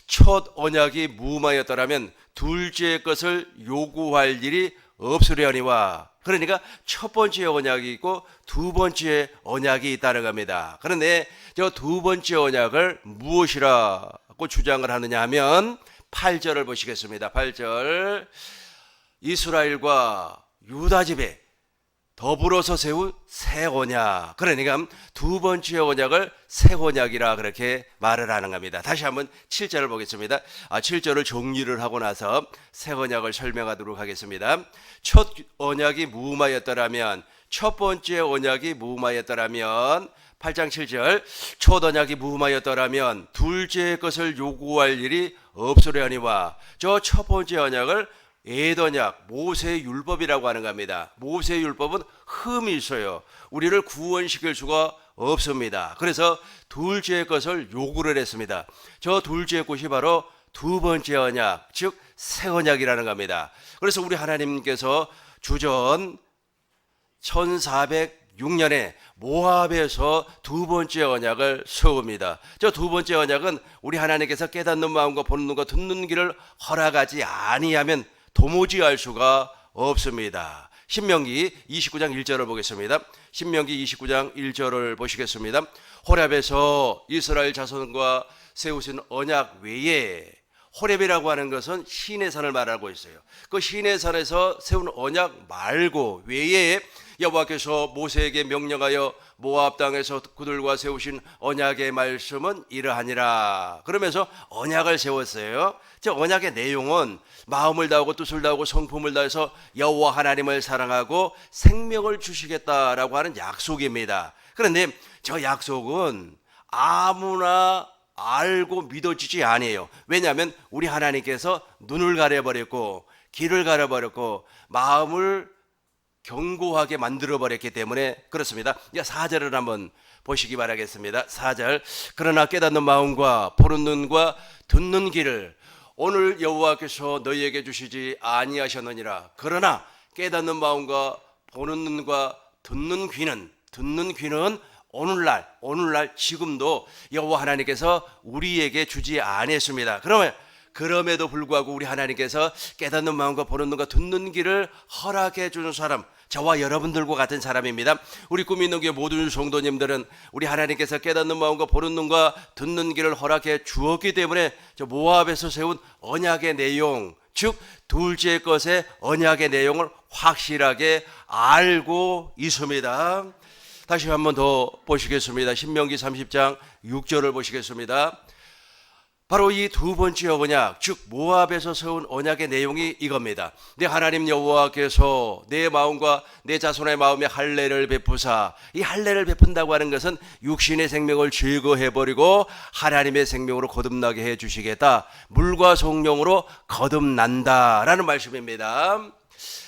첫 언약이 무음하였더라면 둘째 것을 요구할 일이 없으려니와. 그러니까 첫 번째 언약이 있고 두 번째 언약이 있다는 겁니다. 그런데 저 두 번째 언약을 무엇이라고 주장을 하느냐 하면 8절을 보시겠습니다. 8절. 이스라엘과 유다 집에 더불어서 세운 새 언약. 그러니까 두 번째 언약을 새 언약이라 그렇게 말을 하는 겁니다. 다시 한번 7절을 보겠습니다. 7절을 정리를 하고 나서 새 언약을 설명하도록 하겠습니다. 첫 언약이 무음하였더라면, 첫 번째 언약이 무음하였더라면, 8장 7절, 첫 언약이 무음하였더라면 둘째 것을 요구할 일이 없으려니와. 저 첫 번째 언약을 에덴약, 모세의 율법이라고 하는 겁니다. 모세의 율법은 흠이 있어요. 우리를 구원시킬 수가 없습니다. 그래서 둘째 것을 요구를 했습니다. 저 둘째 것이 바로 두 번째 언약, 즉 새 언약이라는 겁니다. 그래서 우리 하나님께서 주전 1406년에 모압에서 두 번째 언약을 세웁니다. 저 두 번째 언약은 우리 하나님께서 깨닫는 마음과 보는 눈과 듣는 귀를 허락하지 아니하면 도무지 알 수가 없습니다. 신명기 29장 1절을 보겠습니다. 신명기 29장 1절을 보시겠습니다. 호렙에서 이스라엘 자손과 세우신 언약 외에, 호렙이라고 하는 것은 시내산을 말하고 있어요. 그 시내산에서 세운 언약 말고 외에 여호와께서 모세에게 명령하여 모압 땅에서 그들과 세우신 언약의 말씀은 이러하니라. 그러면서 언약을 세웠어요. 저 언약의 내용은 마음을 다하고 뜻을 다하고 성품을 다해서 여호와 하나님을 사랑하고 생명을 주시겠다라고 하는 약속입니다. 그런데 저 약속은 아무나 알고 믿어지지 아니에요. 왜냐하면 우리 하나님께서 눈을 가려버렸고 귀를 가려버렸고 마음을 견고하게 만들어버렸기 때문에 그렇습니다. 4절을 한번 보시기 바라겠습니다. 4절. 그러나 깨닫는 마음과 보는 눈과 듣는 귀를 오늘 여호와께서 너희에게 주시지 아니하셨느니라. 그러나 깨닫는 마음과 보는 눈과 듣는 귀는 오늘날 지금도 여호와 하나님께서 우리에게 주지 아니했습니다. 그럼에도 불구하고 우리 하나님께서 깨닫는 마음과 보는 눈과 듣는 귀를 허락해 주는 사람, 저와 여러분들과 같은 사람입니다. 우리 꿈 있는 교회 모든 성도님들은 우리 하나님께서 깨닫는 마음과 보는 눈과 듣는 귀를 허락해 주었기 때문에 저 모압에서 세운 언약의 내용, 즉 둘째 것의 언약의 내용을 확실하게 알고 있습니다. 다시 한번 더 보시겠습니다. 신명기 30장 6절을 보시겠습니다. 바로 이 두 번째 언약, 즉 모압에서 세운 언약의 내용이 이겁니다. 내 하나님 여호와께서 내 마음과 내 자손의 마음에 할례를 베푸사, 이 할례를 베푼다고 하는 것은 육신의 생명을 제거해버리고 하나님의 생명으로 거듭나게 해주시겠다. 물과 성령으로 거듭난다라는 말씀입니다.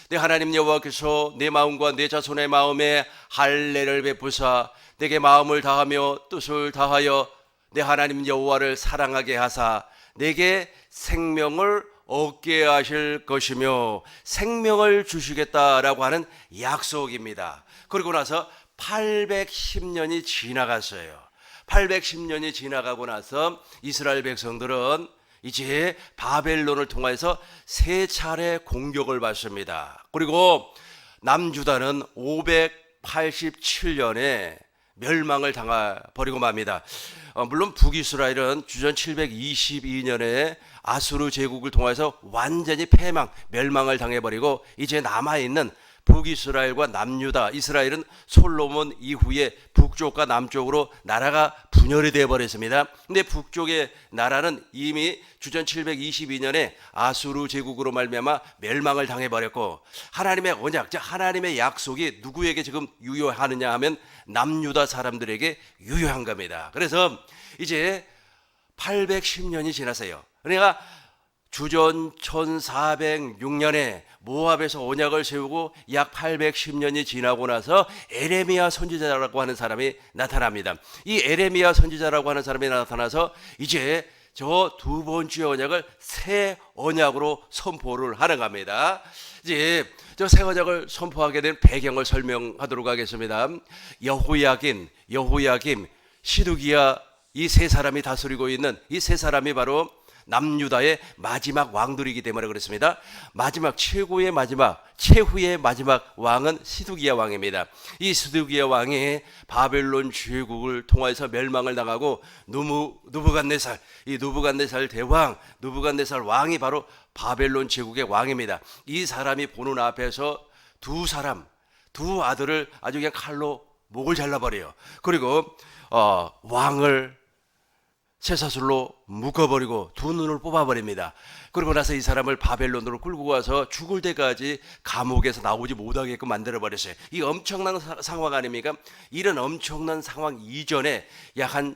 내 하나님 여호와께서 내 마음과 내 자손의 마음에 할례를 베푸사 내게 마음을 다하며 뜻을 다하여 내 하나님 여호와를 사랑하게 하사 내게 생명을 얻게 하실 것이며 생명을 주시겠다라고 하는 약속입니다. 그리고 나서 810년이 지나갔어요. 810년이 지나가고 나서 이스라엘 백성들은 이제 바벨론을 통해서 세 차례 공격을 받습니다. 그리고 남유다는 587년에 멸망을 당해버리고 맙니다. 물론 북이스라엘은 주전 722년에 아수르 제국을 통해서 완전히 멸망을 당해버리고 이제 남아있는 북이스라엘과 남유다, 이스라엘은 솔로몬 이후에 북쪽과 남쪽으로 나라가 분열이 되어버렸습니다. 근데 북쪽의 나라는 이미 주전 722년에 아수르 제국으로 말미암아 멸망을 당해버렸고 하나님의 언약, 즉 하나님의 약속이 누구에게 지금 유효하느냐 하면 남유다 사람들에게 유효한 겁니다. 그래서 이제 810년이 지났어요. 그러니까 주전 1406년에 모압에서 언약을 세우고 약 810년이 지나고 나서 에레미야 선지자라고 하는 사람이 나타납니다. 이 에레미야 선지자라고 하는 사람이 나타나서 이제 저 두 번째 언약을 새 언약으로 선포를 하는 겁니다. 이제 저 새 언약을 선포하게 된 배경을 설명하도록 하겠습니다. 여호야김, 시드기야 이 세 사람이 다스리고 있는 이 세 사람이 바로 남유다의 마지막 왕들이기 때문에 그렇습니다. 마지막 최후의 마지막 왕은 시드기야 왕입니다. 이 시드기야 왕이 바벨론 제국을 통해서 멸망을 당하고 누부갓네살 대왕, 누부갓네살 왕이 바로 바벨론 제국의 왕입니다. 이 사람이 보는 앞에서 두 아들을 아주 그냥 칼로 목을 잘라버려요. 그리고 왕을 쇠사슬로 묶어버리고 두 눈을 뽑아버립니다. 그러고 나서 이 사람을 바벨론으로 끌고 가서 죽을 때까지 감옥에서 나오지 못하게끔 만들어버렸어요. 이 엄청난 상황 아닙니까? 이런 엄청난 상황 이전에 약 한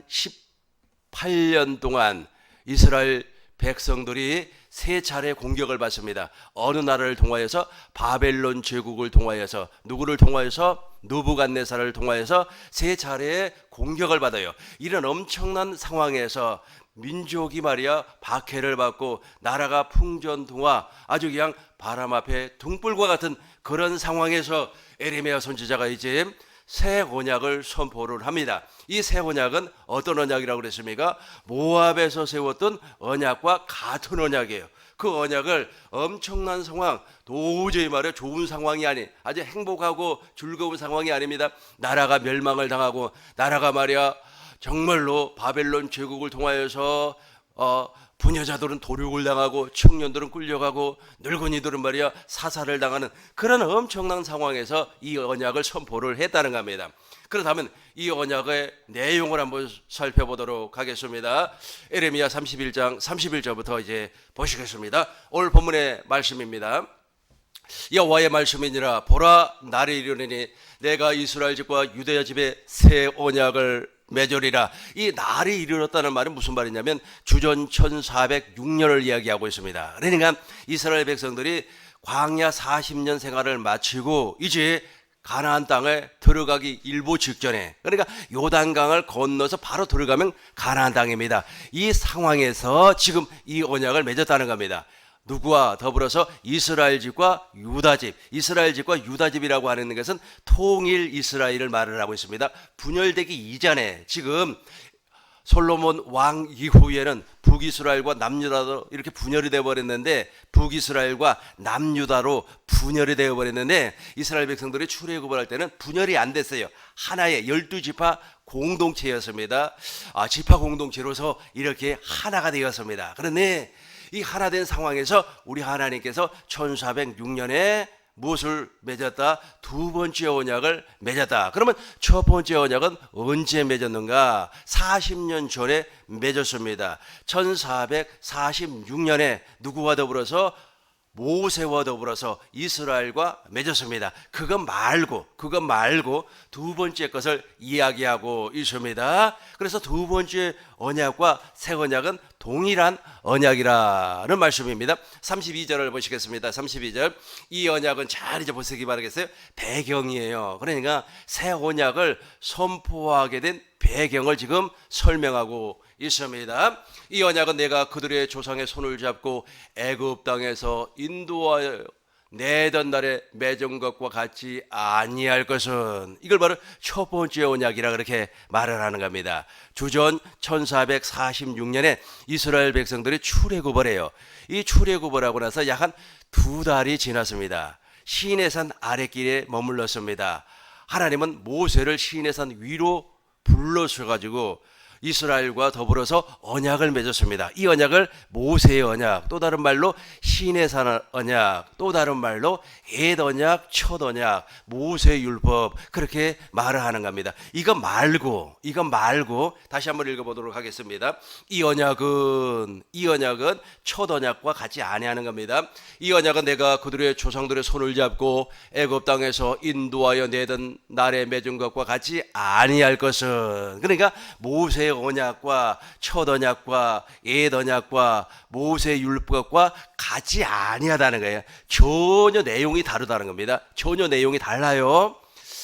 18년 동안 이스라엘 백성들이 세 차례 공격을 받습니다. 어느 나라를 통하여서? 바벨론 제국을 통하여서. 누구를 통하여서? 누부갓네살을 통하여서 세 차례의 공격을 받아요. 이런 엄청난 상황에서 민족이 말이야 박해를 받고 나라가 풍전등화, 아주 그냥 바람 앞에 등불과 같은 그런 상황에서 에레미야 선지자가 이제 새 언약을 선포를 합니다. 이 새 언약은 어떤 언약이라고 그랬습니까? 모압에서 세웠던 언약과 같은 언약이에요. 그 언약을 엄청난 상황, 도저히 말해 좋은 상황이 아닌 아주 행복하고 즐거운 상황이 아닙니다. 나라가 멸망을 당하고 나라가 말이야 정말로 바벨론 제국을 통하여서 부녀자들은 도륙을 당하고 청년들은 끌려가고 늙은이들은 말이야 사살을 당하는 그런 엄청난 상황에서 이 언약을 선포를 했다는 겁니다. 그렇다면 이 언약의 내용을 한번 살펴보도록 하겠습니다. 에레미야 31장 31절부터 이제 보시겠습니다. 오늘 본문의 말씀입니다. 여호와의 말씀이니라. 보라, 날이 이르리니 내가 이스라엘 집과 유대 집에 새 언약을 맺으리라. 이 날이 이르렀다는 말은 무슨 말이냐면 주전 1406년을 이야기하고 있습니다. 그러니까 이스라엘 백성들이 광야 40년 생활을 마치고 이제 가나안 땅에 들어가기 일보 직전에, 그러니까 요단강을 건너서 바로 들어가면 가나안 땅입니다. 이 상황에서 지금 이 언약을 맺었다는 겁니다. 누구와 더불어서 이스라엘 집과 유다 집. 이스라엘 집과 유다 집이라고 하는 것은 통일 이스라엘을 말을 하고 있습니다. 분열되기 이전에 지금 솔로몬 왕 이후에는 북이스라엘과 남유다로 이렇게 분열이 되어버렸는데, 북이스라엘과 남유다로 분열이 되어버렸는데, 이스라엘 백성들이 출애굽을 할 때는 분열이 안 됐어요. 하나의 12지파 공동체였습니다. 지파 공동체로서 이렇게 하나가 되었습니다. 그런데 이 하나 된 상황에서 우리 하나님께서 1406년에 무엇을 맺었다? 두 번째 언약을 맺었다. 그러면 첫 번째 언약은 언제 맺었는가? 40년 전에 맺었습니다. 1446년에 누구와 더불어서? 모세와 더불어서 이스라엘과 맺었습니다. 그것 말고 두 번째 것을 이야기하고 있습니다. 그래서 두 번째 언약과 새 언약은 동일한 언약이라는 말씀입니다. 32절을 보시겠습니다. 32절. 이 언약은 잘 이제 보시기 바라겠어요. 배경이에요. 그러니까 새 언약을 선포하게 된 배경을 지금 설명하고 있습니다. 이 언약은 내가 그들의 조상의 손을 잡고 애굽 땅에서 인도하여 내던 날에 맺은 것과 같이 아니할 것은, 이걸 바로 첫 번째 언약이라 그렇게 말을 하는 겁니다. 주전 1446년에 이스라엘 백성들이 출애굽을 해요. 이 출애굽을 하고 나서 약 한 2달이 지났습니다. 시내산 아랫길에 머물렀습니다. 하나님은 모세를 시내산 위로 불러셔가지고 이스라엘과 더불어서 언약을 맺었습니다. 이 언약을 모세의 언약, 또 다른 말로 시내산 언약, 또 다른 말로 옛 언약, 첫 언약, 모세의 율법, 그렇게 말을 하는 겁니다. 이거 말고 다시 한번 읽어보도록 하겠습니다. 이 언약은 첫 언약과 같이 아니하는 겁니다. 이 언약은 내가 그들의 조상들의 손을 잡고 애굽 땅에서 인도하여 내던 날에 맺은 것과 같이 아니할 것은, 그러니까 모세의 언약과 첫 언약과 옛 언약과 모세의 율법과 같이 아니하다는 거예요. 전혀 내용이 다르다는 겁니다. 전혀 내용이 달라요.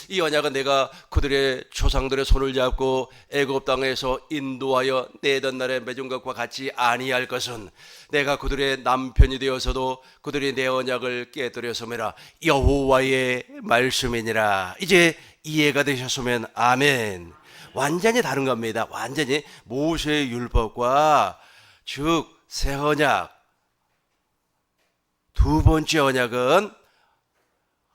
이 언약은 내가 그들의 조상들의 손을 잡고 애굽 땅에서 인도하여 내던 날에 맺은 것과 같이 아니할 것은, 내가 그들의 남편이 되어서도 그들이 내 언약을 깨뜨렸음이라 여호와의 말씀이니라. 이제 이해가 되셨으면 아멘. 완전히 다른 겁니다. 완전히 모세의 율법과 즉 새 언약, 두 번째 언약은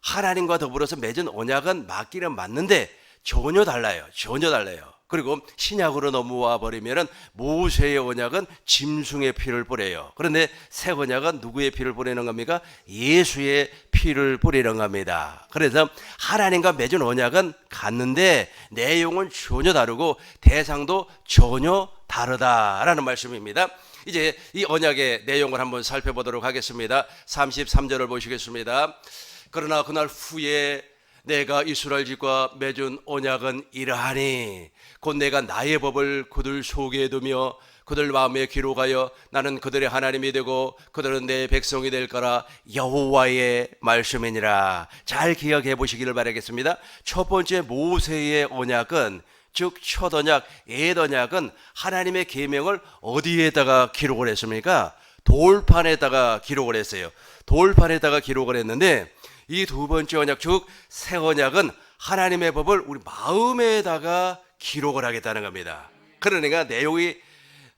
하나님과 더불어서 맺은 언약은 맞기는 맞는데 전혀 달라요. 전혀 달라요. 그리고 신약으로 넘어와 버리면은 모세의 언약은 짐승의 피를 뿌려요. 그런데 새 언약은 누구의 피를 뿌리는 겁니까? 예수의 피를 뿌리는 겁니다. 그래서 하나님과 맺은 언약은 같는데 내용은 전혀 다르고 대상도 전혀 다르다라는 말씀입니다. 이제 이 언약의 내용을 한번 살펴보도록 하겠습니다. 33절을 보시겠습니다. 그러나 그날 후에 내가 이스라엘 집과 맺은 언약은 이러하니 곧 내가 나의 법을 그들 속에 두며 그들 마음에 기록하여 나는 그들의 하나님이 되고 그들은 내 백성이 될 거라 여호와의 말씀이니라. 잘 기억해 보시기를 바라겠습니다. 첫 번째 모세의 언약은 즉 첫 언약, 옛 언약은 하나님의 계명을 어디에다가 기록을 했습니까? 돌판에다가 기록을 했어요. 돌판에다가 기록을 했는데 이 두 번째 언약, 즉 새 언약은 하나님의 법을 우리 마음에다가 기록을 하겠다는 겁니다. 그러니까 내용이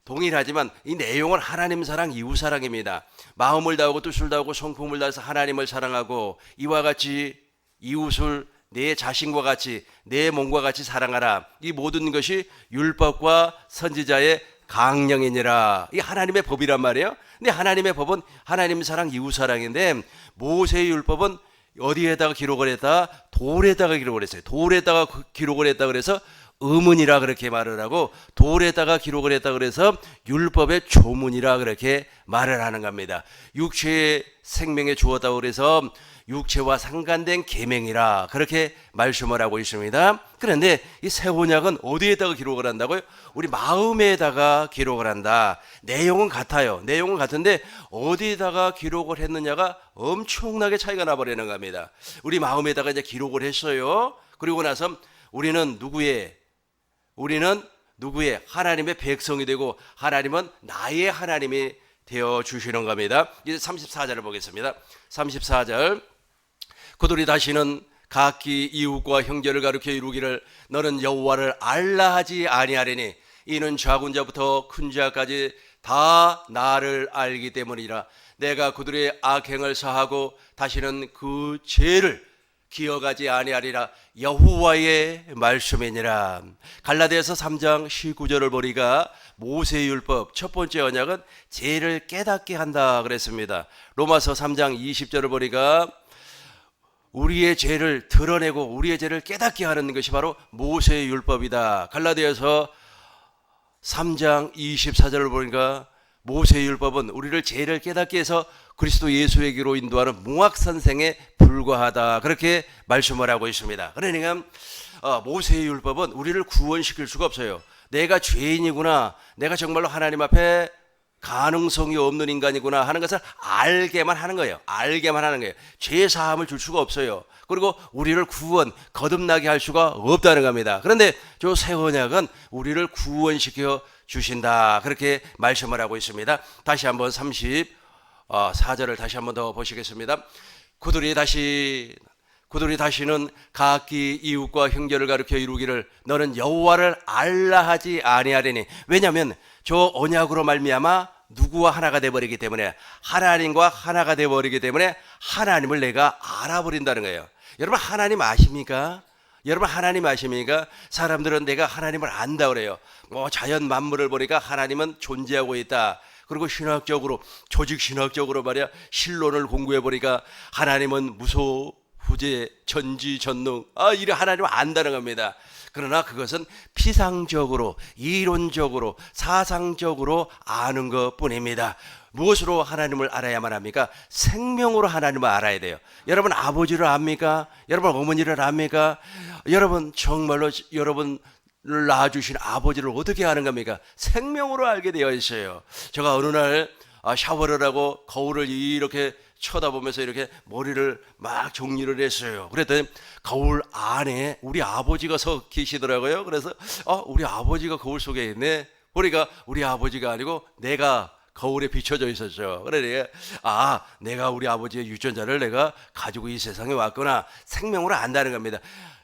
동일하지만 이 내용은 하나님 사랑, 이웃 사랑입니다. 마음을 다하고 뜻을 다하고 성품을 다해서 하나님을 사랑하고 이와 같이 이웃을 내 자신과 같이 내 몸과 같이 사랑하라. 이 모든 것이 율법과 선지자의 강령이니라. 이 하나님의 법이란 말이에요. 근데 하나님의 법은 하나님 사랑, 이웃 사랑인데 모세의 율법은 어디에다가 기록을 했다? 돌에다가 기록을 했어요. 돌에다가 기록을 했다 그래서 의문이라 그렇게 말을 하고 돌에다가 기록을 했다 그래서 율법의 조문이라 그렇게 말을 하는 겁니다. 육체의 생명에 주었다고 그래서 육체와 상관된 계명이라 그렇게 말씀을 하고 있습니다. 그런데 이 새 언약은 어디에다가 기록을 한다고요? 우리 마음에다가 기록을 한다. 내용은 같아요. 내용은 같은데 어디에다가 기록을 했느냐가 엄청나게 차이가 나버리는 겁니다. 우리 마음에다가 이제 기록을 했어요. 그리고 나서 우리는 누구의 하나님의 백성이 되고 하나님은 나의 하나님이 되어 주시는 겁니다. 이제 34절을 보겠습니다. 34절. 그들이 다시는 각기 이웃과 형제를 가리켜 이루기를 너는 여호와를 알라 하지 아니하리니 이는 작은 자부터 큰 자까지 다 나를 알기 때문이라. 내가 그들의 악행을 사하고 다시는 그 죄를 기억하지 아니하리라. 여호와의 말씀이니라. 갈라디아서 3장 19절을 보니까 모세의 율법 첫 번째 언약은 죄를 깨닫게 한다 그랬습니다. 로마서 3장 20절을 보니까 우리의 죄를 드러내고 우리의 죄를 깨닫게 하는 것이 바로 모세의 율법이다. 갈라디아서 3장 24절을 보니까 모세의 율법은 우리를 죄를 깨닫게 해서 그리스도 예수에게로 인도하는 몽학선생에 불과하다. 그렇게 말씀을 하고 있습니다. 그러니까 모세의 율법은 우리를 구원시킬 수가 없어요. 내가 죄인이구나, 내가 정말로 하나님 앞에 가능성이 없는 인간이구나 하는 것을 알게만 하는 거예요. 알게만 하는 거예요. 죄 사함을 줄 수가 없어요. 그리고 우리를 거듭나게 할 수가 없다는 겁니다. 그런데 저 새 언약은 우리를 구원시켜 주신다. 그렇게 말씀을 하고 있습니다. 다시 한번 34절을 다시 한번 더 보시겠습니다. 그들이 다시는 각기 이웃과 형제를 가리켜 이루기를 너는 여호와를 알라 하지 아니하리니. 왜냐하면 저 언약으로 말미암아 누구와 하나가 되어버리기 때문에, 하나님과 하나가 되어버리기 때문에 하나님을 내가 알아버린다는 거예요. 여러분 하나님 아십니까? 사람들은 내가 하나님을 안다 그래요. 자연 만물을 보니까 하나님은 존재하고 있다. 그리고 신학적으로, 조직 신학적으로 말이야, 신론을 공부해 보니까 하나님은 무소 후제 전지전능, 이래 하나님을 안다는 겁니다. 그러나 그것은 피상적으로, 이론적으로, 사상적으로 아는 것 뿐입니다. 무엇으로 하나님을 알아야만 합니까? 생명으로 하나님을 알아야 돼요. 여러분 아버지를 압니까? 여러분 어머니를 압니까? 여러분 정말로 여러분을 낳아주신 아버지를 어떻게 아는 겁니까? 생명으로 알게 되어 있어요. 제가 어느 날 샤워를 하고 거울을 이렇게 쳐다보면서 이렇게 머리를 막 정리를 했어요. 그랬더니 거울 안에 우리 아버지가 서 계시더라고요. 그래서 우리 아버지가 거울 속에 있네. 보니까 우리 아버지가 아니고 내가 거울에 비춰져 있었죠. 그러니까 내가 우리 아버지의 유전자를 내가 가지고 이 세상에 왔구나. 생명으로 안다는 겁니다.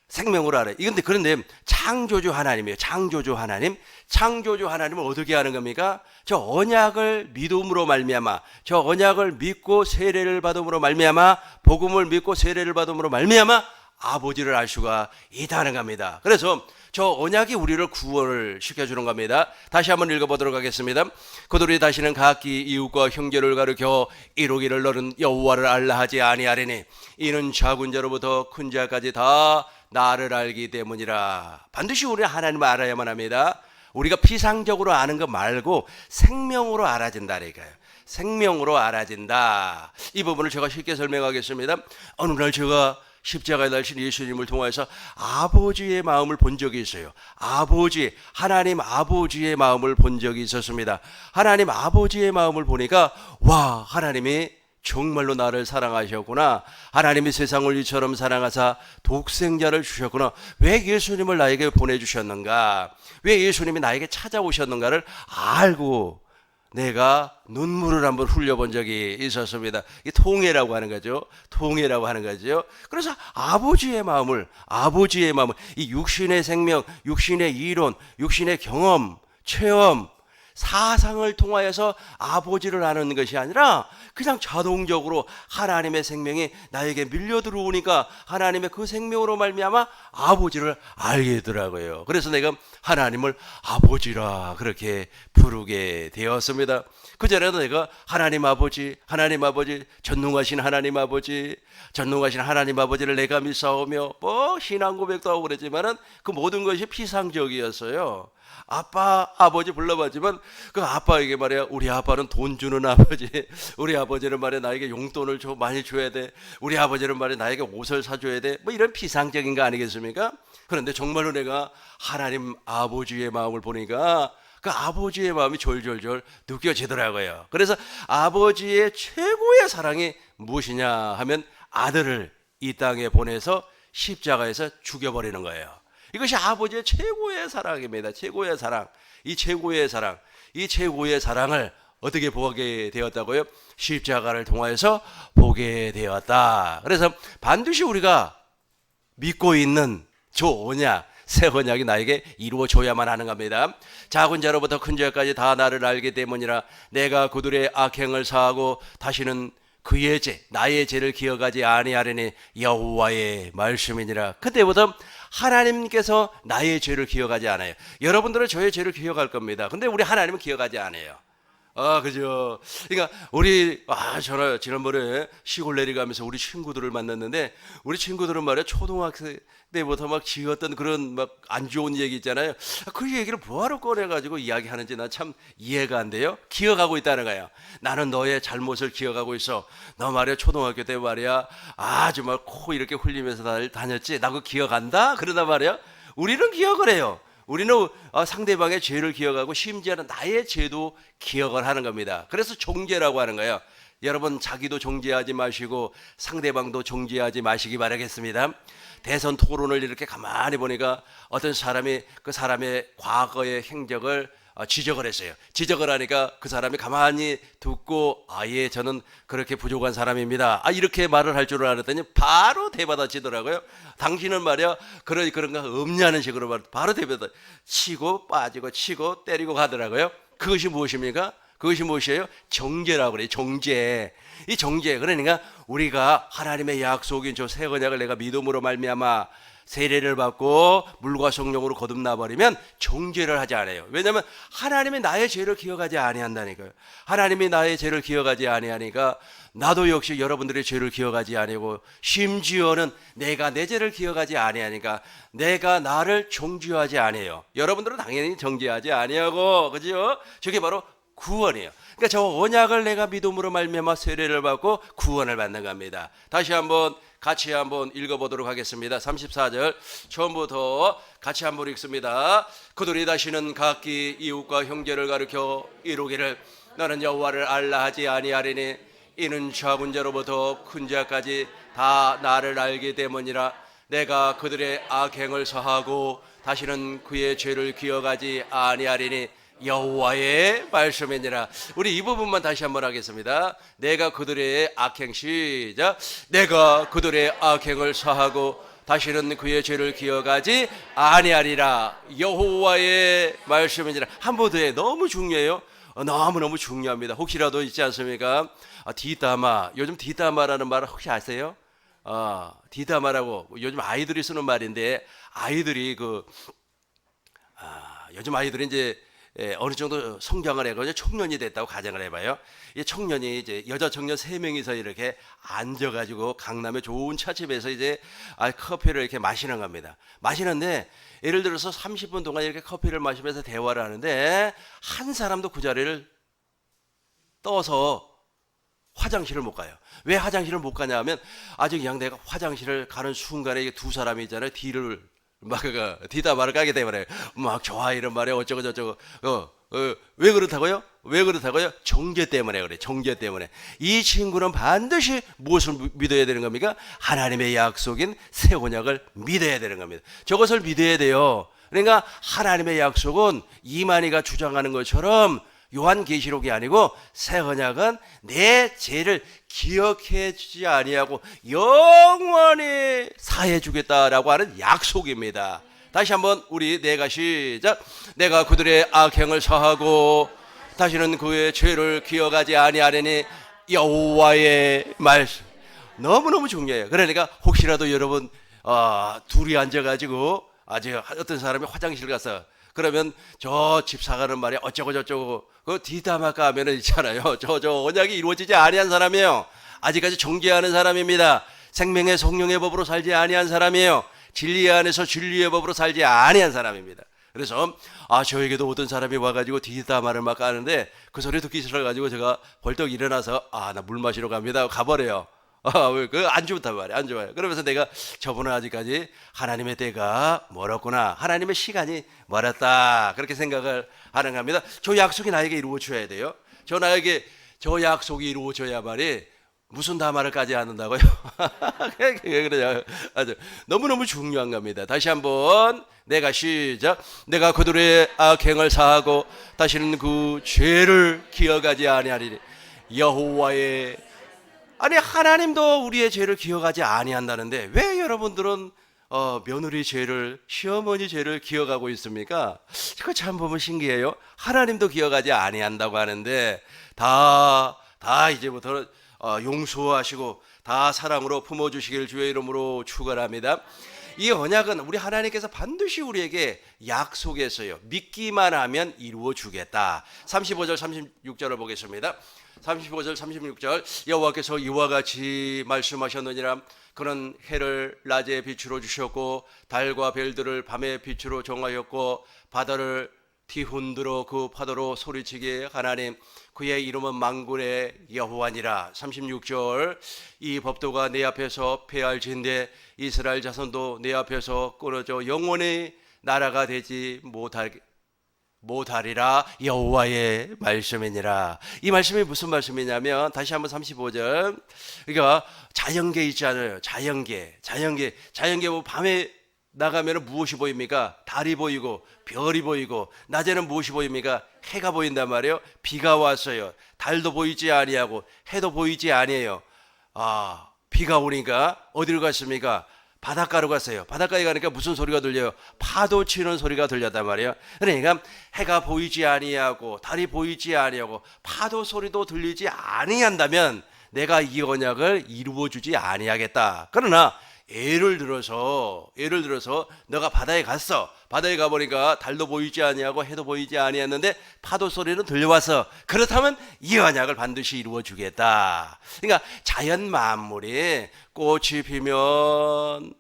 생명으로 알아요. 그런데 창조주 하나님이에요. 창조주 하나님. 창조주 하나님은 어떻게 하는 겁니까? 저 언약을 믿음으로 말미암아, 저 언약을 믿고 세례를 받음으로 말미암아, 복음을 믿고 세례를 받음으로 말미암아 아버지를 알 수가 있다는 겁니다. 그래서 저 언약이 우리를 구원을 시켜주는 겁니다. 다시 한번 읽어보도록 하겠습니다. 그들이 다시는 각기 이웃과 형제를 가르쳐 이루기를 너는 여호와를 알라 하지 아니하리니 이는 작은 자로부터 큰 자까지 다 나를 알기 때문이라. 반드시 우리는 하나님을 알아야만 합니다. 우리가 피상적으로 아는 거 말고 생명으로 알아진다니까요. 생명으로 알아진다. 이 부분을 제가 쉽게 설명하겠습니다. 어느 날 제가 십자가에 달린 예수님을 통해서 아버지의 마음을 본 적이 있어요. 하나님 아버지의 마음을 본 적이 있었습니다. 하나님 아버지의 마음을 보니까 와, 하나님이 정말로 나를 사랑하셨구나. 하나님이 세상을 이처럼 사랑하사 독생자를 주셨구나. 왜 예수님을 나에게 보내주셨는가? 왜 예수님이 나에게 찾아오셨는가를 알고 내가 눈물을 한번 흘려본 적이 있었습니다. 이 통해라고 하는 거죠. 통해라고 하는 거죠. 그래서 아버지의 마음을, 이 육신의 생명, 육신의 이론, 육신의 경험, 체험, 사상을 통하여서 아버지를 아는 것이 아니라 그냥 자동적으로 하나님의 생명이 나에게 밀려 들어오니까 하나님의 그 생명으로 말미암아 아버지를 알게 되더라고요. 그래서 내가 하나님을 아버지라 그렇게 부르게 되었습니다. 그전에도 내가 하나님 아버지, 전능하신 하나님 아버지를 내가 믿사오며 신앙 고백도 하고 그랬지만은 그 모든 것이 피상적이었어요. 아빠, 아버지 불러봤지만 그 아빠에게 말이야, 우리 아빠는 돈 주는 아버지, 우리 아버지는 말이야 나에게 용돈을 많이 줘야 돼, 우리 아버지는 말이야 나에게 옷을 사줘야 돼, 이런 피상적인 거 아니겠습니까? 그런데 정말로 내가 하나님 아버지의 마음을 보니까 그 아버지의 마음이 졸졸졸 느껴지더라고요. 그래서 아버지의 최고의 사랑이 무엇이냐 하면 아들을 이 땅에 보내서 십자가에서 죽여버리는 거예요. 이것이 아버지의 최고의 사랑입니다. 최고의 사랑. 이 최고의 사랑을 어떻게 보게 되었다고요? 십자가를 통하여서 보게 되었다. 그래서 반드시 우리가 믿고 있는 저 언약, 새 언약이 나에게 이루어져야만 하는 겁니다. 작은 자로부터 큰 자까지 다 나를 알기 때문이라. 내가 그들의 악행을 사하고 다시는 그의 나의 죄를 기억하지 아니하리니 여호와의 말씀이니라. 그때부터 하나님께서 나의 죄를 기억하지 않아요. 여러분들은 저의 죄를 기억할 겁니다. 근데 우리 하나님은 기억하지 않아요. 그죠. 그러니까 저는 지난번에 시골 내려가면서 우리 친구들을 만났는데, 우리 친구들은 말이야 초등학생 때부터 막 지었던 그런 막 안 좋은 얘기 있잖아요. 그 얘기를 뭐하러 꺼내가지고 이야기하는지 난 참 이해가 안 돼요. 기억하고 있다는 거예요. 나는 너의 잘못을 기억하고 있어. 너 말이야 초등학교 때 말이야 정말 코 이렇게 흘리면서 다녔지. 나 그거 기억한다? 그러다 말이야 우리는 기억을 해요. 우리는 상대방의 죄를 기억하고 심지어는 나의 죄도 기억을 하는 겁니다. 그래서 정죄라고 하는 거예요. 여러분 자기도 정죄하지 마시고 상대방도 정죄하지 마시기 바라겠습니다. 대선 토론을 이렇게 가만히 보니까 어떤 사람이 그 사람의 과거의 행적을 지적을 했어요. 지적을 하니까 그 사람이 가만히 듣고 예, 저는 그렇게 부족한 사람입니다. 이렇게 말을 할 줄 알았더니 바로 대받아치더라고요. 당신은 말이야 그런 거 없냐는 식으로 바로 대받아 치고 빠지고 치고 때리고 가더라고요. 그것이 무엇입니까? 그것이 무엇이에요? 정죄라고 그래요. 정죄. 이 정죄. 그러니까 우리가 하나님의 약속인 저 새 언약을 내가 믿음으로 말미암아 세례를 받고 물과 성령으로 거듭나 버리면 정죄를 하지 않아요. 왜냐하면 하나님이 나의 죄를 기억하지 아니한다니까요. 하나님이 나의 죄를 기억하지 아니하니까 나도 역시 여러분들의 죄를 기억하지 아니고 심지어는 내가 내 죄를 기억하지 아니하니까 내가 나를 정죄하지 아니해요. 여러분들은 당연히 정죄하지 아니하고, 그죠? 저게 바로 구원이에요. 그러니까 저 언약을 내가 믿음으로 말미암아 세례를 받고 구원을 받는 겁니다. 다시 같이 한번 읽어보도록 하겠습니다. 34절 처음부터 같이 한번 읽습니다. 그들이 다시는 각기 이웃과 형제를 가르쳐 이루기를 나는 여호와를 알라 하지 아니하리니 이는 작은 자로부터 큰 자까지 다 나를 알기 때문이라. 내가 그들의 악행을 사하고 다시는 그의 죄를 기억하지 아니하리니 여호와의 말씀이니라. 우리 이 부분만 다시 한번 하겠습니다. 내가 그들의 악행, 시작. 내가 그들의 악행을 사하고 다시는 그의 죄를 기억하지 아니하리라. 여호와의 말씀이니라. 한 번 더 해. 너무 중요해요. 너무너무 중요합니다. 혹시라도 있지 않습니까? 디다마. 요즘 디다마라는 말을 혹시 아세요? 디다마라고 요즘 아이들이 쓰는 말인데, 아이들이 요즘 아이들이 이제 어느 정도 성장을 해가지고 청년이 됐다고 가정을 해봐요. 이 청년이 이제 여자 청년 3명이서 이렇게 앉아가지고 강남의 좋은 차집에서 이제 커피를 이렇게 마시는 겁니다. 마시는데 예를 들어서 30분 동안 이렇게 커피를 마시면서 대화를 하는데 한 사람도 그 자리를 떠서 화장실을 못 가요. 왜 화장실을 못 가냐 하면, 아직 그냥 내가 화장실을 가는 순간에 이게 두 사람이 있잖아요. 뒤를 막 디다마를 까게 되면 막 좋아 이런 말에 어쩌고 저쩌고. 왜 그렇다고요? 왜 그렇다고요? 정죄 때문에 그래. 정죄 때문에. 이 친구는 반드시 무엇을 믿어야 되는 겁니까? 하나님의 약속인 새 언약을 믿어야 되는 겁니다. 저것을 믿어야 돼요. 그러니까 하나님의 약속은 이만희가 주장하는 것처럼 요한계시록이 아니고 새 언약은 내 죄를 기억해 주지 아니하고 영원히 사해 주겠다라고 하는 약속입니다. 다시 한번 우리 내가 시작. 내가 그들의 악행을 사하고 다시는 그의 죄를 기억하지 아니하리니 여호와의 말씀. 너무너무 중요해요. 그러니까 혹시라도 여러분 둘이 앉아가지고 아직 어떤 사람이 화장실 가서, 그러면 저 집사가는 말이 어쩌고 저쩌고 그 디다마가 하면은 있잖아요. 저 언약이 이루어지지 아니한 사람이에요. 아직까지 정죄하는 사람입니다. 생명의 성령의 법으로 살지 아니한 사람이에요. 진리 안에서 진리의 법으로 살지 아니한 사람입니다. 그래서 저에게도 어떤 사람이 와가지고 디다마를 막 까는데 그 소리 듣기 싫어가지고 제가 벌떡 일어나서 나 물 마시러 갑니다. 가버려요. 안 좋단 말이야. 안 좋아요. 그러면서 내가 저분은 아직까지 하나님의 때가 멀었구나. 하나님의 시간이 멀었다. 그렇게 생각을 하는 겁니다. 저 약속이 나에게 이루어져야 돼요. 저 약속이 이루어져야만이 무슨 다말을 까지 않는다고요? 그래요. 아주 너무너무 중요한 겁니다. 다시 한번 내가 시작. 내가 그들의 악행을 사하고 다시는 그 죄를 기억하지 아니하리니 여호와의. 아니, 하나님도 우리의 죄를 기억하지 아니한다는데 왜 여러분들은 며느리 죄를, 시어머니 죄를 기억하고 있습니까? 그거 참 보면 신기해요. 하나님도 기억하지 아니한다고 하는데 다 이제부터 용서하시고 다 사랑으로 품어주시길 주의 이름으로 축원합니다. 이 언약은 우리 하나님께서 반드시 우리에게 약속했어요. 믿기만 하면 이루어 주겠다. 35절 36절을 보겠습니다. 35절 36절. 여호와께서 이와 같이 말씀하셨느니라. 그는 해를 낮에 빛으로 주셨고 달과 별들을 밤에 빛으로 정하였고 바다를 뒤흔들어 그 파도로 소리치게 하나님, 그의 이름은 만군의 여호와니라. 36절. 이 법도가 내 앞에서 폐할진대 이스라엘 자손도 내 앞에서 끊어져 영원히 나라가 되지 못하리라. 여호와의 말씀이니라. 이 말씀이 무슨 말씀이냐면, 다시 한번 35절. 그러니까 자연계 있지 않아요? 자연계 뭐 밤에 나가면 무엇이 보입니까? 달이 보이고 별이 보이고, 낮에는 무엇이 보입니까? 해가 보인단 말이에요. 비가 왔어요. 달도 보이지 아니하고 해도 보이지 아니에요. 비가 오니까 어디로 갔습니까? 바닷가로 갔어요. 바닷가에 가니까 무슨 소리가 들려요? 파도 치는 소리가 들렸단 말이에요. 그러니까 해가 보이지 아니하고 달이 보이지 아니하고 파도 소리도 들리지 아니한다면 내가 이 언약을 이루어 주지 아니하겠다. 그러나 예를 들어서 너가 바다에 갔어. 바다에 가보니까 달도 보이지 아니하고 해도 보이지 아니했는데 파도 소리는 들려왔어. 그렇다면 이 언약을 반드시 이루어 주겠다. 그러니까 자연 만물이 꽃이 피면은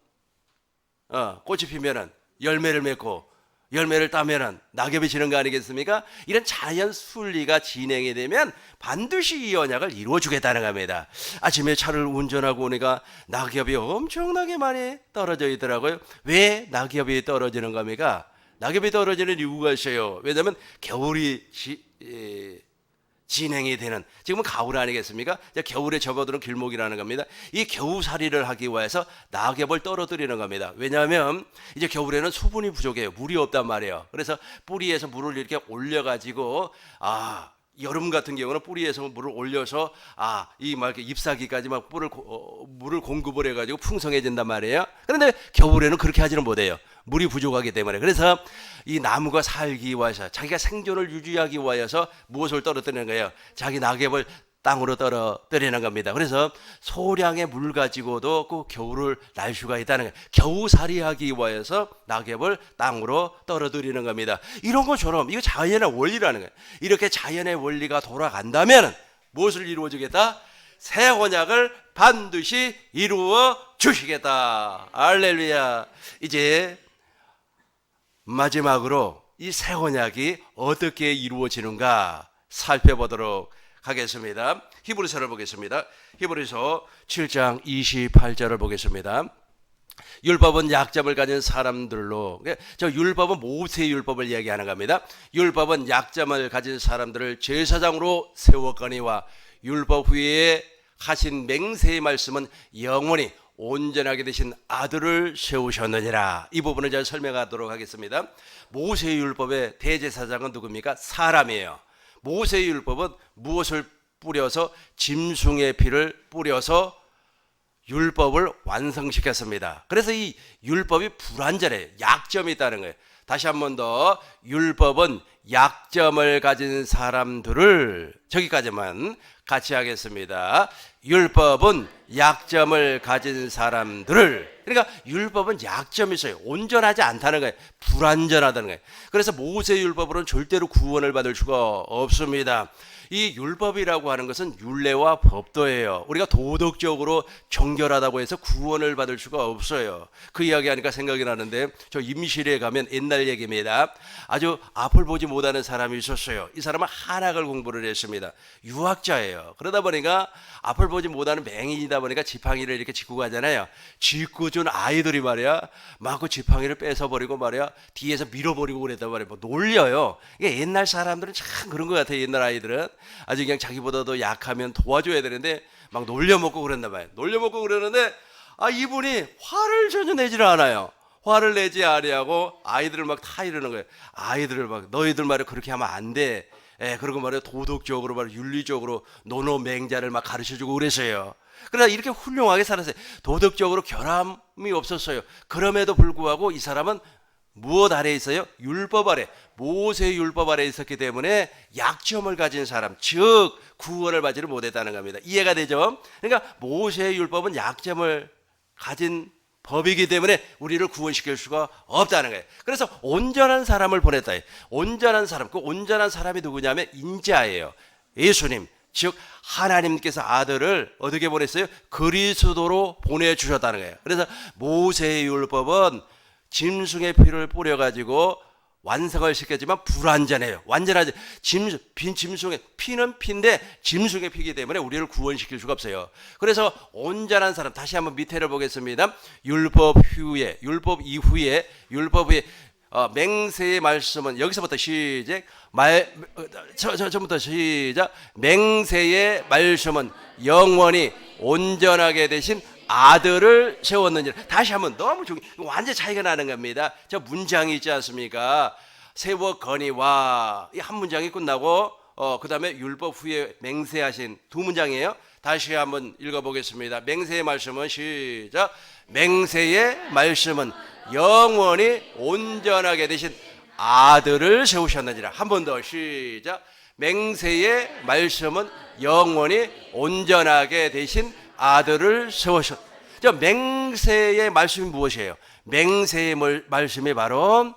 열매를 맺고, 열매를 따면은 낙엽이 지는 거 아니겠습니까? 이런 자연 순리가 진행이 되면 반드시 이 언약을 이루어 주겠다는 겁니다. 아침에 차를 운전하고 오니까 낙엽이 엄청나게 많이 떨어져 있더라고요. 왜 낙엽이 떨어지는 겁니까? 낙엽이 떨어지는 이유가 있어요. 왜냐하면 겨울이 진행이 되는, 지금은 가을 아니겠습니까? 겨울에 접어드는 길목이라는 겁니다. 이 겨우살이를 하기 위해서 낙엽을 떨어뜨리는 겁니다. 왜냐하면 이제 겨울에는 수분이 부족해요. 물이 없단 말이에요. 그래서 뿌리에서 물을 이렇게 올려가지고 여름 같은 경우는 뿌리에서 물을 올려서 이 막 잎사귀까지 막 물을 공급을 해가지고 풍성해진단 말이에요. 그런데 겨울에는 그렇게 하지는 못해요. 물이 부족하기 때문에. 그래서 이 나무가 살기 위해서, 자기가 생존을 유지하기 위해서 무엇을 떨어뜨리는 거예요? 자기 낙엽을 땅으로 떨어뜨리는 겁니다. 그래서 소량의 물 가지고도 그 겨울을 날 수가 있다는 거예요. 겨우살이하기 위해서 낙엽을 땅으로 떨어뜨리는 겁니다. 이런 것처럼 이거 자연의 원리라는 거예요. 이렇게 자연의 원리가 돌아간다면 무엇을 이루어 주겠다? 새 언약을 반드시 이루어 주시겠다. 할렐루야. 이제 마지막으로 이 새 언약이 어떻게 이루어지는가 살펴보도록 하겠습니다. 히브리서를 보겠습니다. 히브리서 7장 28절을 보겠습니다. 율법은 약점을 가진 사람들로, 저 율법은 모세의 율법을 이야기하는 겁니다. 율법은 약점을 가진 사람들을 제사장으로 세웠거니와 율법 후에 하신 맹세의 말씀은 영원히 온전하게 되신 아들을 세우셨느니라. 이 부분을 제가 설명하도록 하겠습니다. 모세의 율법의 대제사장은 누굽니까? 사람이에요. 모세의 율법은 무엇을 뿌려서? 짐승의 피를 뿌려서 율법을 완성시켰습니다. 그래서 이 율법이 불완전해요. 약점이 있다는 거예요. 다시 한 번 더, 율법은 약점을 가진 사람들을, 저기까지만 같이 하겠습니다. 율법은 약점을 가진 사람들을, 그러니까 율법은 약점이 있어요. 온전하지 않다는 거예요. 불완전하다는 거예요. 그래서 모세의 율법으로는 절대로 구원을 받을 수가 없습니다. 이 율법이라고 하는 것은 율례와 법도예요. 우리가 도덕적으로 정결하다고 해서 구원을 받을 수가 없어요. 그 이야기하니까 생각이 나는데, 저 임실에 가면 옛날 얘기입니다. 아주 앞을 보지 못하는 사람이 있었어요. 이 사람은 한학을 공부를 했습니다. 유학자예요. 그러다 보니까 앞을 보지 못하는 맹인이다 보니까 지팡이를 이렇게 짚고 가잖아요. 짚고 준 아이들이 말이야 막 그 지팡이를 뺏어버리고 말이야 뒤에서 밀어버리고 그랬단 말이에요. 뭐 놀려요. 이게 옛날 사람들은 참 그런 것 같아요. 옛날 아이들은 아주 그냥 자기보다도 약하면 도와줘야 되는데 막 놀려먹고 그런단 말이에요. 놀려먹고 그러는데 이분이 화를 전혀 내지를 않아요. 화를 내지 아니하고 아이들을 막 타이르는 거예요. 아이들을 막 너희들 말이야 그렇게 하면 안 돼. 그리고 말이야 도덕적으로 말이야 윤리적으로 노노맹자를 막 가르쳐주고 그랬어요. 그러나 이렇게 훌륭하게 살았어요. 도덕적으로 결함이 없었어요. 그럼에도 불구하고 이 사람은 무엇 아래 있어요? 율법 아래, 모세의 율법 아래 있었기 때문에 약점을 가진 사람, 즉 구원을 받지를 못했다는 겁니다. 이해가 되죠? 그러니까 모세의 율법은 약점을 가진 법이기 때문에 우리를 구원시킬 수가 없다는 거예요. 그래서 온전한 사람을 보냈다. 온전한 사람, 그 온전한 사람이 누구냐면 인자예요. 예수님, 즉 하나님께서 아들을 어떻게 보냈어요? 그리스도로 보내주셨다는 거예요. 그래서 모세의 율법은 짐승의 피를 뿌려가지고 완성을 시켰지만 불완전해요. 완전하지. 짐승의 피는 피인데 짐승의 피이기 때문에 우리를 구원시킬 수가 없어요. 그래서 온전한 사람, 다시 한번 밑에를 보겠습니다. 율법 이후에 맹세의 말씀은, 여기서부터 시작. 처음부터 시작. 맹세의 말씀은 영원히 온전하게 되신 아들을 세웠느니라. 다시 한번 너무 완전 차이가 나는 겁니다. 저 문장이 있지 않습니까? 세웠거니와 이 한 문장이 끝나고 그 다음에 율법 후에 맹세하신 두 문장이에요. 다시 한번 읽어보겠습니다. 맹세의 말씀은 시작. 맹세의 말씀은 영원히 온전하게 되신 아들을 세우셨느니라. 한 번 더 시작. 맹세의 말씀은 영원히 온전하게 되신 아들을 세우셨. 저 맹세의 말씀이 무엇이에요? 맹세의 말씀이 바로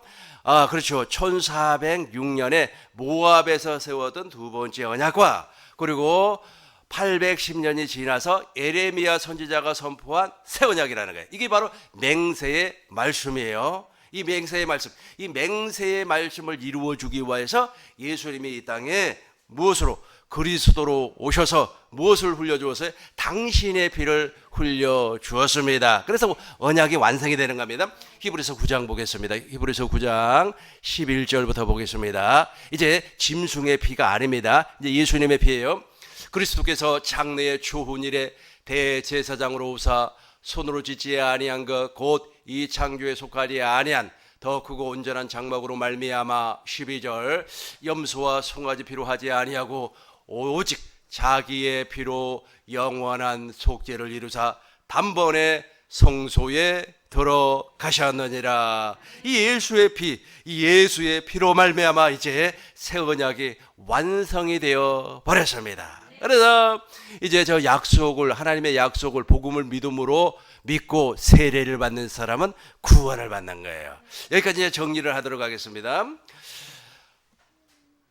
그렇죠. 1406년에 모압에서 세웠던 두 번째 언약과 그리고 810년이 지나서 에레미야 선지자가 선포한 새 언약이라는 거예요. 이게 바로 맹세의 말씀이에요. 이 맹세의 말씀, 이 맹세의 말씀을 이루어 주기 위해서 예수님이 이 땅에 무엇으로? 그리스도로 오셔서 무엇을 흘려주었어요? 당신의 피를 흘려주었습니다. 그래서 언약이 완성이 되는 겁니다. 히브리서 9장 보겠습니다. 히브리서 9장 11절부터 보겠습니다. 이제 짐승의 피가 아닙니다. 이제 예수님의 피예요. 그리스도께서 장래의 초훈일에 대제사장으로 오사 손으로 짓지 아니한 것 곧 이 창조에 속하지 아니한 더 크고 온전한 장막으로 말미암아 12절 염소와 송아지 피로 하지 아니하고 오직 자기의 피로 영원한 속죄를 이루사 단번에 성소에 들어가셨느니라. 이 예수의 피로 말미암아 이제 새 언약이 완성이 되어 버렸습니다. 그래서 이제 저 약속을, 하나님의 약속을, 복음을 믿음으로 믿고 세례를 받는 사람은 구원을 받는 거예요. 여기까지 이제 정리를 하도록 하겠습니다.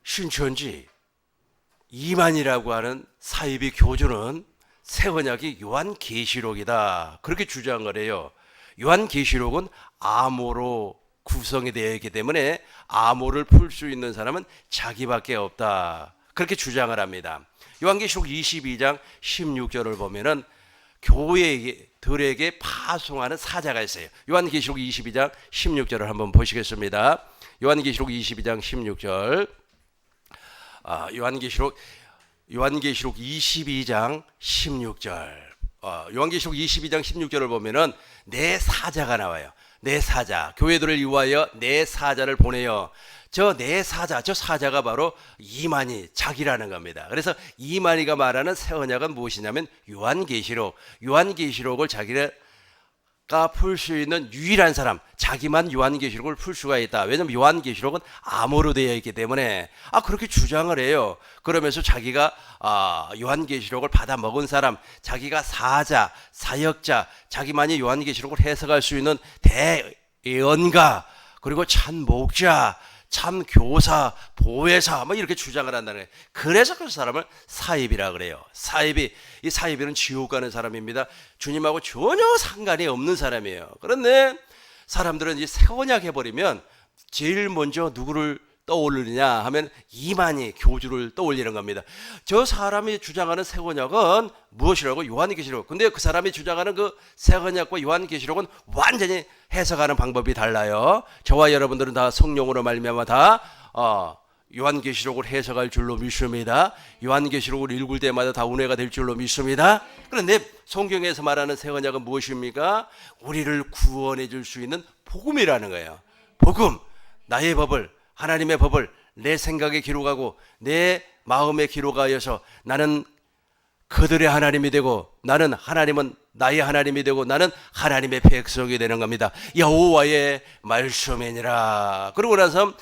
신천지 이만이라고 하는 사이비 교주는 새 언약이 요한계시록이다, 그렇게 주장을 해요. 요한계시록은 암호로 구성이 되어 있기 때문에 암호를 풀 수 있는 사람은 자기밖에 없다, 그렇게 주장을 합니다. 요한계시록 22장 16절을 보면은 교회들에게 파송하는 사자가 있어요. 요한계시록 22장 16절을 한번 보시겠습니다. 요한계시록 22장 16절. 요한계시록 22장 16절. 요한계시록 22장 16절을 보면은 내 사자가 나와요. 내 사자, 교회들을 위하여 내 사자를 보내요. 저 내 사자, 저 사자가 바로 이만희, 자기라는 겁니다. 그래서 이만희가 말하는 새 언약은 무엇이냐면 요한계시록을 자기가 풀 수 있는 유일한 사람, 자기만 요한계시록을 풀 수가 있다. 왜냐하면 요한계시록은 암호로 되어 있기 때문에 그렇게 주장을 해요. 그러면서 자기가 요한계시록을 받아 먹은 사람, 자기가 사자, 사역자, 자기만이 요한계시록을 해석할 수 있는 대예언가, 그리고 참 목자, 참 교사, 보혜사, 이렇게 주장을 한다는 거예요. 그래서 그 사람을 사입이라 그래요. 이 사입이는 지옥 가는 사람입니다. 주님하고 전혀 상관이 없는 사람이에요. 그런데 사람들은 이 새 언약 해버리면 제일 먼저 누구를 떠올리느냐 하면 이만희 교주를 떠올리는 겁니다. 저 사람이 주장하는 새 언약은 무엇이라고? 요한계시록. 근데 그 사람이 주장하는 그 새 언약과 요한계시록은 완전히 해석하는 방법이 달라요. 저와 여러분들은 다 성령으로 말미암아 다 요한계시록을 해석할 줄로 믿습니다. 요한계시록을 읽을 때마다 다 은혜가 될 줄로 믿습니다. 그런데 성경에서 말하는 새 언약은 무엇입니까? 우리를 구원해 줄 수 있는 복음이라는 거예요. 복음, 나의 법을, 하나님의 법을 내 생각에 기록하고 내 마음에 기록하여서 나는 그들의 하나님이 되고 하나님은 나의 하나님이 되고 나는 하나님의 백성이 되는 겁니다. 여호와의 말씀이니라. 그러고 나서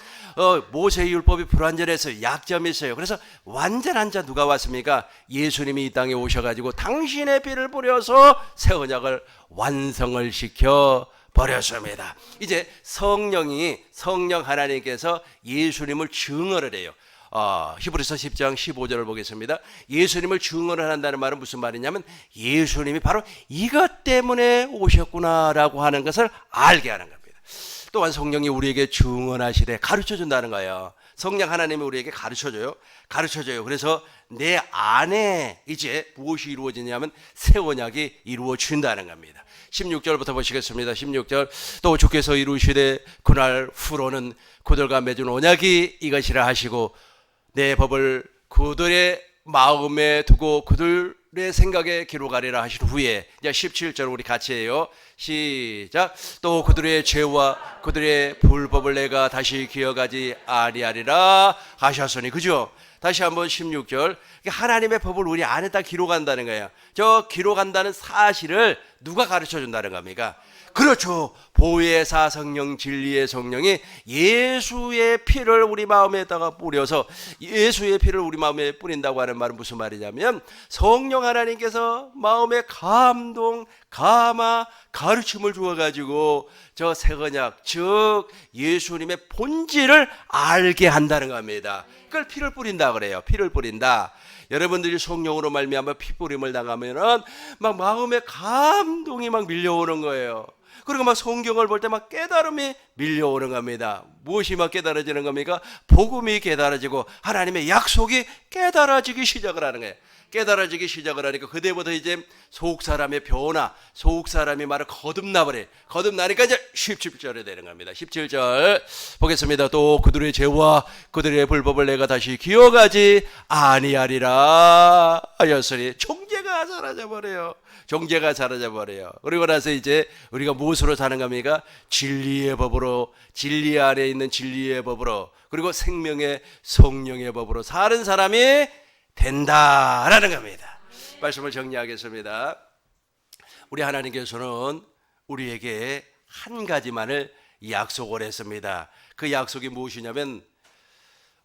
모세의 율법이 불완전해서 약점이 있어요. 그래서 완전한 자 누가 왔습니까? 예수님이 이 땅에 오셔가지고 당신의 피를 뿌려서 새 언약을 완성을 시켜 버렸습니다. 이제 성령 하나님께서 예수님을 증언을 해요. 히브리서 10장 15절을 보겠습니다. 예수님을 증언을 한다는 말은 무슨 말이냐면 예수님이 바로 이것 때문에 오셨구나라고 하는 것을 알게 하는 겁니다. 또한 성령이 우리에게 증언하시되 가르쳐준다는 거예요. 성령 하나님이 우리에게 가르쳐줘요. 그래서 내 안에 이제 무엇이 이루어지냐면 새 언약이 이루어진다는 겁니다. 16절부터 보시겠습니다. 16절. 또 주께서 이루시되 그날 후로는 그들과 맺은 언약이 이것이라 하시고 내 법을 그들의 마음에 두고 그들의 생각에 기록하리라 하신 후에 이제 17절 우리 같이 해요. 시작. 또 그들의 죄와 그들의 불법을 내가 다시 기억하지 아니하리라 하셨으니. 그죠? 다시 한번 16절. 하나님의 법을 우리 안에다 기록한다는 거예요. 저 기록한다는 사실을 누가 가르쳐 준다는 겁니까? 그렇죠. 보혜사 성령, 진리의 성령이 예수의 피를 우리 마음에다가 뿌려서 예수의 피를 우리 마음에 뿌린다고 하는 말은 무슨 말이냐면 성령 하나님께서 마음에 감동, 감화, 가르침을 주어가지고 저 새 언약, 즉 예수님의 본질을 알게 한다는 겁니다. 그걸 피를 뿌린다 그래요. 피를 뿌린다. 여러분들이 성령으로 말미암아 피뿌림을 당하면은 막 마음에 감동이 막 밀려오는 거예요. 그리고 막 성경을 볼 때 막 깨달음이 밀려오는 겁니다. 무엇이 막 깨달아지는 겁니까? 복음이 깨달아지고 하나님의 약속이 깨달아지기 시작을 하는 거예요. 깨달아지기 시작을 하니까 그때부터 이제 속 사람의 변화, 속 사람이 말을 거듭나버려. 거듭나니까 이제 17절에 되는 겁니다. 17절 보겠습니다. 또 그들의 죄와 그들의 불법을 내가 다시 기억하지 아니하리라 하였으니. 총죄가 다 사라져버려요. 정죄가 사라져버려요. 그리고 나서 이제 우리가 무엇으로 사는 겁니까? 진리의 법으로, 진리 안에 있는 진리의 법으로, 그리고 생명의 성령의 법으로 사는 사람이 된다라는 겁니다. 말씀을 정리하겠습니다. 우리 하나님께서는 우리에게 한 가지만을 약속을 했습니다. 그 약속이 무엇이냐면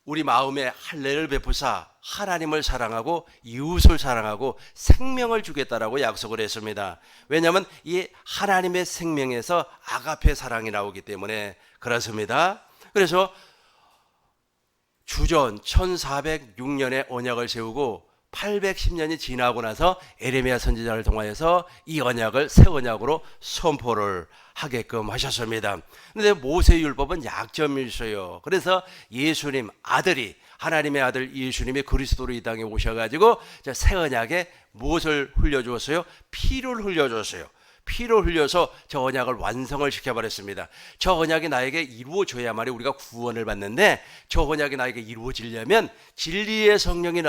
우리 마음에 할례를 베푸사 하나님을 사랑하고 이웃을 사랑하고 생명을 주겠다라고 약속을 했습니다. 왜냐하면 이 하나님의 생명에서 아가페 사랑이 나오기 때문에 그렇습니다. 그래서 주전 1406년에 언약을 세우고 810년이 지나고 나서 에레미야 선지자를 통하여서 이 언약을 새 언약으로 선포를 하게끔 하셨습니다. 그런데 모세율법은 약점이 있어요. 그래서 예수님 아들이, 하나님의 아들 예수님이 그리스도로 이 땅에 오셔가지고 새 언약에 무엇을 흘려주었어요? 피를 흘려줬어요. 피를 흘려서 저 언약을 완성을 시켜버렸습니다. 저 언약이 나에게 이루어져야만이 우리가 구원을 받는데, 저 언약이 나에게 이루어지려면 진리의 성령이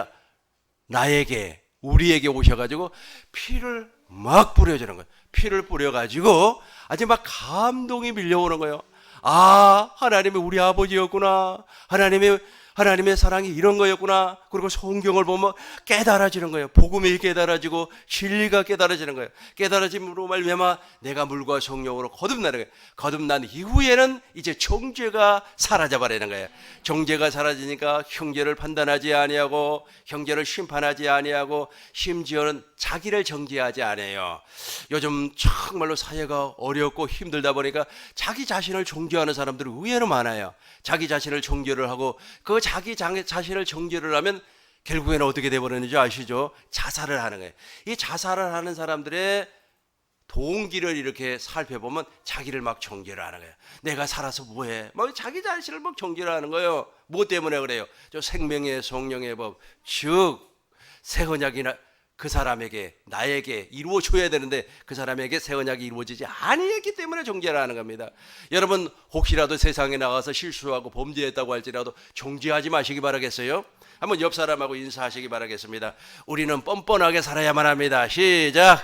나에게, 우리에게 오셔가지고 피를 막 뿌려주는 거예요. 피를 뿌려가지고 아주 막 감동이 밀려오는 거예요. 아, 하나님이 우리 아버지였구나. 하나님의 사랑이 이런 거였구나. 그리고 성경을 보면 깨달아지는 거예요. 복음이 깨달아지고 진리가 깨달아지는 거예요. 깨달아짐으로 말미암아 내가 물과 성령으로 거듭나는 거예요. 거듭난 이후에는 이제 정죄가 사라져버리는 거예요. 정죄가 사라지니까 형제를 판단하지 아니하고 형제를 심판하지 아니하고 심지어는 자기를 정죄하지 않아요. 요즘 정말로 사회가 어렵고 힘들다 보니까 자기 자신을 정죄하는 사람들이 의외로 많아요. 자기 자신을 정죄를 하고 그 자기 자신을 정죄를 하면 결국에는 어떻게 되버리는지 아시죠? 자살을 하는 거예요. 이 자살을 하는 사람들의 동기를 이렇게 살펴보면 자기를 막 정죄를 하는 거예요. 내가 살아서 뭐해? 막 자기 자신을 막 정죄를 하는 거예요. 뭐 때문에 그래요? 저 생명의 성령의 법, 즉 새 언약이나 그 사람에게, 나에게 이루어져야 되는데 그 사람에게 새 언약이 이루어지지 아니했기 때문에 정죄를 하는 겁니다. 여러분 혹시라도 세상에 나가서 실수하고 범죄했다고 할지라도 정죄하지 마시기 바라겠어요. 한번 옆 사람하고 인사하시기 바라겠습니다. 우리는 뻔뻔하게 살아야만 합니다. 시작.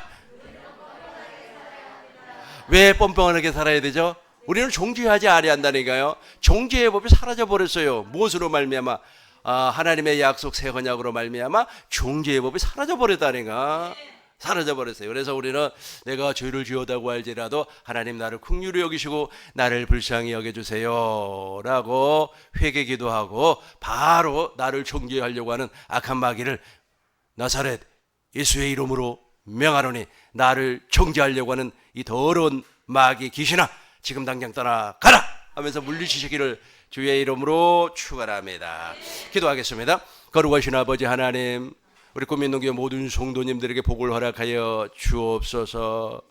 왜 뻔뻔하게 살아야 되죠? 우리는 정죄하지 아니한다니까요. 정죄의 법이 사라져 버렸어요. 무엇으로 말미암아? 하나님의 약속 새 언약으로 말미암아 정죄의 법이 사라져 버렸다니까. 사라져 버렸어요. 그래서 우리는 내가 죄를 지었다고 할지라도 하나님 나를 긍휼히 여기시고 나를 불쌍히 여겨주세요 라고 회개 기도하고 바로 나를 정죄하려고 하는 악한 마귀를 나사렛 예수의 이름으로 명하노니, 나를 정죄하려고 하는 이 더러운 마귀 귀신아 지금 당장 떠나가라 하면서 물리치시기를 주의 이름으로 축원합니다. 기도하겠습니다. 거룩하신 아버지 하나님, 우리 꿈민동교회 모든 성도님들에게 복을 허락하여 주옵소서.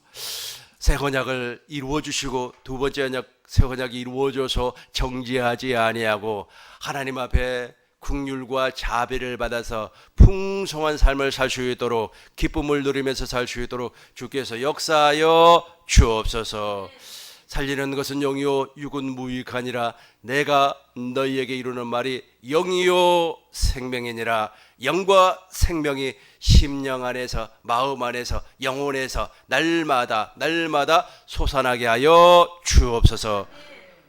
새 언약을 이루어 주시고 두 번째 언약, 새 언약이 이루어져서 정죄하지 아니하고 하나님 앞에 긍휼과 자비를 받아서 풍성한 삶을 살 수 있도록, 기쁨을 누리면서 살 수 있도록 주께서 역사하여 주옵소서. 살리는 것은 영이요 육은 무익하니라. 내가 너희에게 이루는 말이 영이요 생명이니라. 영과 생명이 심령 안에서, 마음 안에서, 영혼에서 날마다 솟아나게 하여 주옵소서.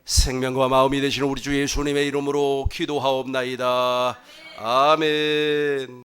생명과 마음이 되시는 우리 주 예수님의 이름으로 기도하옵나이다. 아멘.